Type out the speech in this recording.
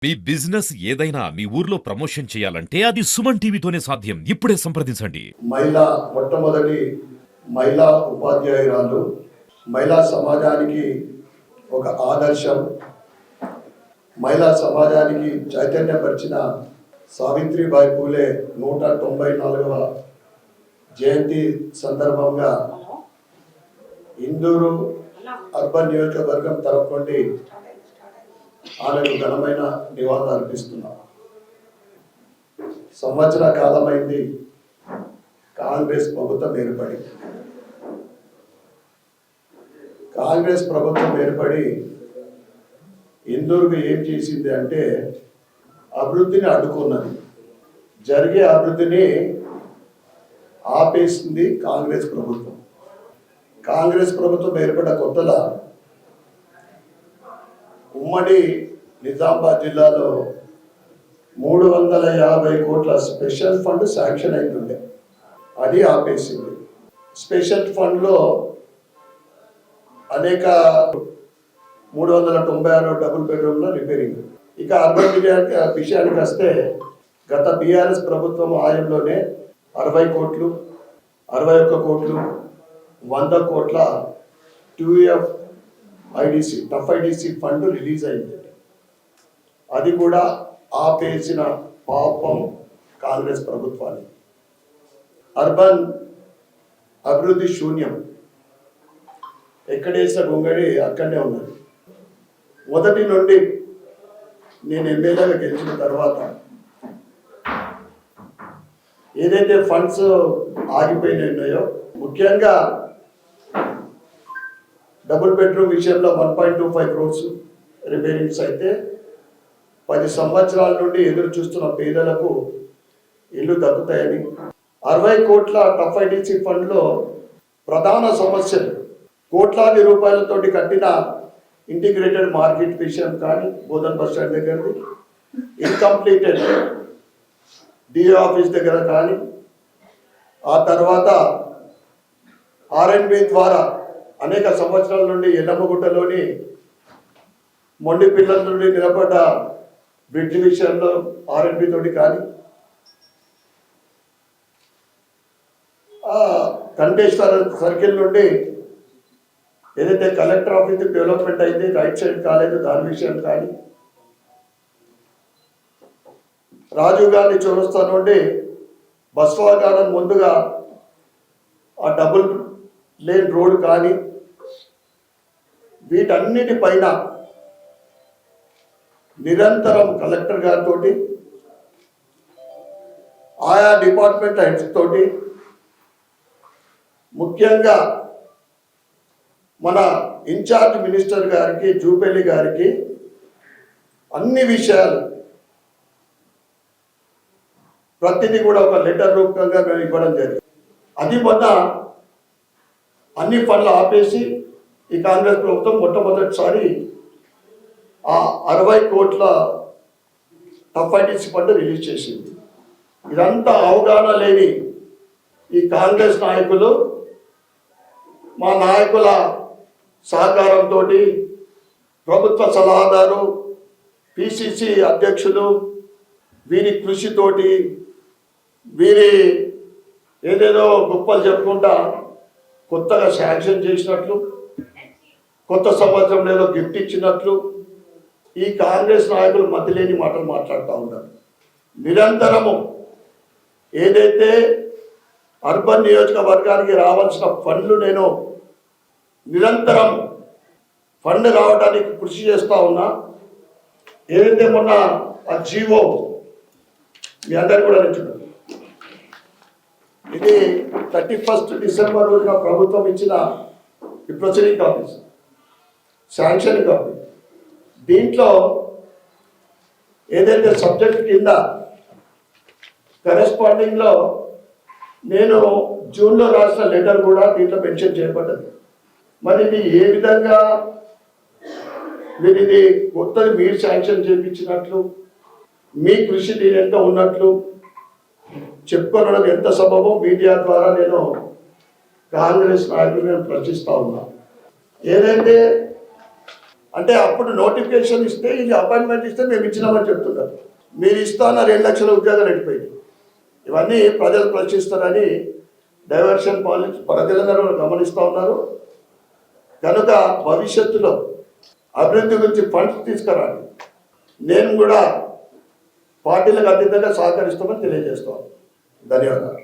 మీ business ఏదైనా మీ ఊర్లో promotion చేయాలంటే అది సుమన్ టీవీతోనే సాధ్యం. ఇప్పుడే సంప్రదించండి. మొట్టమొదటి మహిళా ఉపాధ్యాయురాలు, మహిళా సమాజానికి ఒక ఆదర్శం, మహిళా సమాజానికి చైతన్యపరిచిన సావిత్రిబాయి పూలే 194వ జయంతి సందర్భంగా ఇందూరు అర్బన్ నియోజకవర్గం తరపుండి ఆమెకు ఘనమైన నివాళులు అర్పిస్తున్నాం. సంవత్సర కాలమైంది కాంగ్రెస్ ప్రభుత్వం ఏర్పడి. కాంగ్రెస్ ప్రభుత్వం ఏర్పడి ఇందూరుకు ఏం చేసింది అంటే అభివృద్ధిని అడ్డుకున్నది, జరిగే అభివృద్ధిని ఆపేసింది కాంగ్రెస్ ప్రభుత్వం. కాంగ్రెస్ ప్రభుత్వం ఏర్పడ్డ కొత్తలో ఉమ్మడి నిజామాబాద్ జిల్లాలో 350 కోట్ల స్పెషల్ ఫండ్ శాంక్షన్ అవుతుండే, అది ఆపేసింది. స్పెషల్ ఫండ్లో అనేక 396 డబుల్ బెడ్రూమ్ల రిపేరింగ్. ఇక అర్బన్ విషయానికి వస్తే గత బీఆర్ఎస్ ప్రభుత్వం ఆయంలోనే 60 కోట్లు, 61 కోట్లు, 100 కోట్ల 2F IDC tough IDC fund release అయింది. అది కూడా ఆపేసిన పాపం కాంగ్రెస్ ప్రభుత్వాన్ని. అర్బన్ అభివృద్ధి శూన్యం, ఎక్కడేసిన గొంగడి అక్కడనే ఉన్నది. మొదటి నుండి నేను ఎమ్మెల్యేగా గెలిచిన తర్వాత ఏదైతే ఫండ్స్ ఆగిపోయినాయో, ముఖ్యంగా డబుల్ బెడ్రూమ్ విషయంలో 1.25 crores రిపేరింగ్స్ అయితే 10 సంవత్సరాల నుండి ఎదురు చూస్తున్న పేదలకు ఇల్లు దక్కుతాయని, 60 కోట్ల టఫ్ ఐడిసి ఫండ్లో ప్రధాన సమస్యలు కోట్లాది రూపాయలతోటి కట్టిన ఇంటిగ్రేటెడ్ మార్కెట్ విషయం కానీ, బోధన్ బస్ స్టాండ్ దగ్గరది, ఇన్కంప్లీటెడ్ డిఓ ఆఫీస్ దగ్గర కానీ, ఆ తర్వాత ఆర్ఎన్బి ద్వారా అనేక సంవత్సరాల నుండి ఎల్లమ్మగుట్టలోని మొండి పిల్లల నుండి నిలబడ్డ బ్రిడ్జ్ విషయంలో ఆర్ఎన్బి తోటి కానీ, కంటేశ్వర సర్కిల్ నుండి ఏదైతే కలెక్టర్ ఆఫీస్ డెవలప్మెంట్ అయింది రైట్ సైడ్ కాలేదు దాని విషయం కానీ, రాజీవ్ గాంధీ చౌరస్తా నుండి బస్వా గార్డెన్ ముందుగా ఆ డబుల్ లేన్ రోడ్ కానీ, వీటన్నిటిపైన నిరంతరం కలెక్టర్ గారితో, ఆయా డిపార్ట్మెంట్ హెడ్స్ తోటి, ముఖ్యంగా మన ఇన్ఛార్జ్ మినిస్టర్ గారికి జూపల్లి గారికి అన్ని విషయాలు ప్రతిదీ కూడా ఒక లెటర్ రూపంగా మేము ఇవ్వడం జరిగింది. అది మొన్న అన్ని ఫండ్లు ఆపేసి ఈ కాంగ్రెస్ ప్రభుత్వం మొట్టమొదటిసారి ఆ 60 కోట్ల టఫ్ ఐడిసి ఫండ్ రిలీజ్ చేసింది. ఇదంతా అవగాహన లేని ఈ కాంగ్రెస్ నాయకులు, మా నాయకుల సహకారంతో, ప్రభుత్వ సలహాదారు, పిసిసి అధ్యక్షులు, వీరి కృషితోటి, వీరి ఏదేదో గొప్పలు చెప్పుకుంటా కొత్తగా శాంక్షన్ చేసినట్లు, కొత్త సంవత్సరం ఏదో గిఫ్ట్ ఇచ్చినట్లు ఈ కాంగ్రెస్ నాయకులు మతిలేని మాటలు మాట్లాడుతూ ఉన్నారు. నిరంతరము ఏదైతే అర్బన్ నియోజకవర్గానికి రావాల్సిన ఫండ్లు నేను నిరంతరం ఫండ్ రావడానికి కృషి చేస్తూ ఉన్నా. ఏదైతే మొన్న ఆ జీవో మీ అందరు కూడా నచ్చుతుంది, ఇది 31 డిసెంబర్ రోజున ప్రభుత్వం ఇచ్చిన ప్రొసీడింగ్ కాపీస్, శాంక్షన్ కాపీ. దీంట్లో ఏదైతే సబ్జెక్ట్ కింద కరెస్పాండింగ్లో నేను జూన్లో రాసిన లెటర్ కూడా దీంట్లో మెన్షన్ చేయబడ్డది. మరి ఇది ఏ విధంగా మీరు ఇది కొత్తది మీరు శాంక్షన్ చేయించినట్లు, మీ కృషి దీని ఎంత ఉన్నట్లు చెప్పుకోవడం ఎంత సబబో మీడియా ద్వారా నేను కాంగ్రెస్ నాయకులు నేను ప్రశ్నిస్తూ ఉన్నా. ఏదైతే అంటే అప్పుడు నోటిఫికేషన్ ఇస్తే ఇది అపాయింట్మెంట్ ఇస్తే మేము ఇచ్చినామని చెప్తున్నారు. మీరు ఇస్తాన 2 లక్షల ఉద్యోగాలు వెళ్ళిపోయింది. ఇవన్నీ ప్రజలు ప్రశ్నిస్తారని డైవర్షన్ పాలిటిక్స్ ప్రజలందరూ గమనిస్తూ ఉన్నారు. కనుక భవిష్యత్తులో అభివృద్ధి గురించి ఫండ్స్ తీసుకురండి. నేను కూడా పార్టీలకు అతీతంగా సహకరిస్తామని తెలియజేస్తాను. ధన్యవాదాలు.